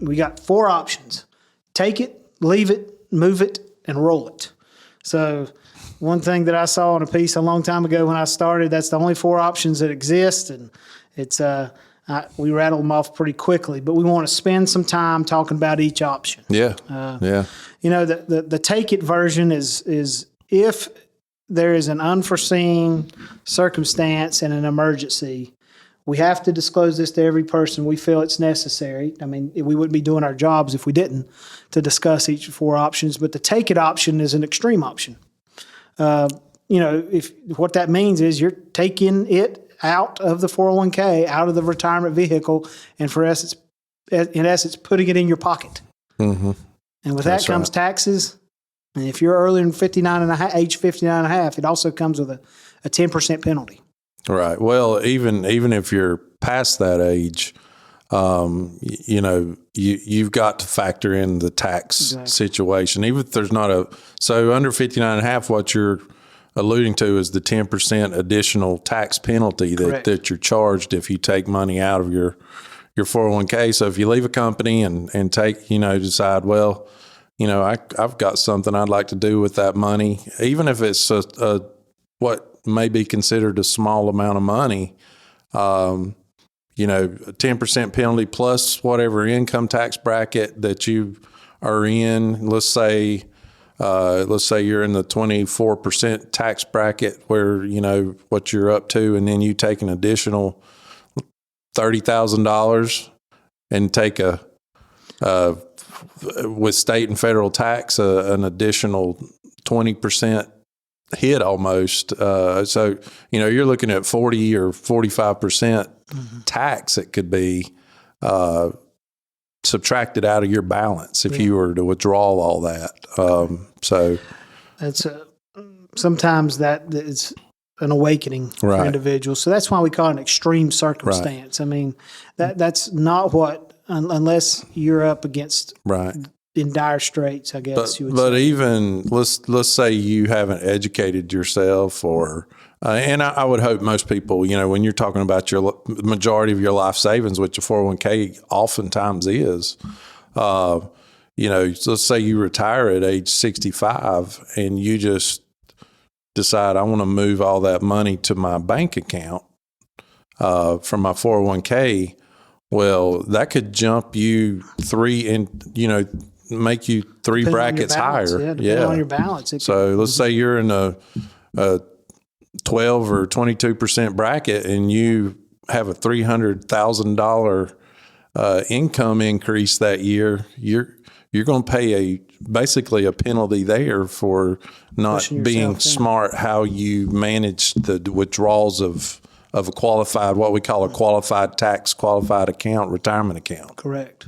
we got 4 options: take it, leave it, move it, and roll it. So one thing that I saw in a piece a long time ago when I started, that's the only 4 options that exist, and it's we rattle them off pretty quickly, but we want to spend some time talking about each option. Yeah. You know, the take it version is if there is an unforeseen circumstance and an emergency, we have to disclose this to every person. We feel it's necessary. I mean, we wouldn't be doing our jobs if we didn't, to discuss each 4 options. But the take it option is an extreme option. You know, if what that means is you're taking it out of the 401k, out of the retirement vehicle, and in essence, putting it in your pocket. Mm-hmm. And with that comes taxes. And if you're earlier than age 59 and a half, it also comes with a 10% penalty. Right. Well, even if you're past that age, you know, you've got to factor in the tax situation. Even if there's not so under 59 and a half, what you're alluding to is the 10% additional tax penalty that you're charged if you take money out of your 401k. So if you leave a company and take, you know, decide, well, you know, I've got something I'd like to do with that money, even if it's what may be considered a small amount of money, you know, a 10% penalty plus whatever income tax bracket that you are in. Let's say you're in the 24% tax bracket where, you know, what you're up to, and then you take an additional $30,000 and take with state and federal tax, an additional 20% hit almost. So, you know, you're looking at 40 or 45% tax that could be subtracted out of your balance if you were to withdraw all that. So that's sometimes that is an awakening for individuals. So that's why we call it an extreme circumstance. I mean, that's not what, unless you're up against in dire straits, I guess you would say. But even let's say you haven't educated yourself, or and I would hope most people, you know, when you're talking about your majority of your life savings, which a 401k oftentimes is, you know, let's say you retire at age 65 and you just decide, I want to move all that money to my bank account from my 401k. Well, that could jump you 3 and, you know, make you 3 brackets higher. Yeah, on your balance. So let's say you're in a 12 or 22% bracket and you have a $300,000 income increase that year. You're going to pay basically a penalty there for not being smart how you manage the withdrawals of a qualified, what we call a qualified account, retirement account. Correct.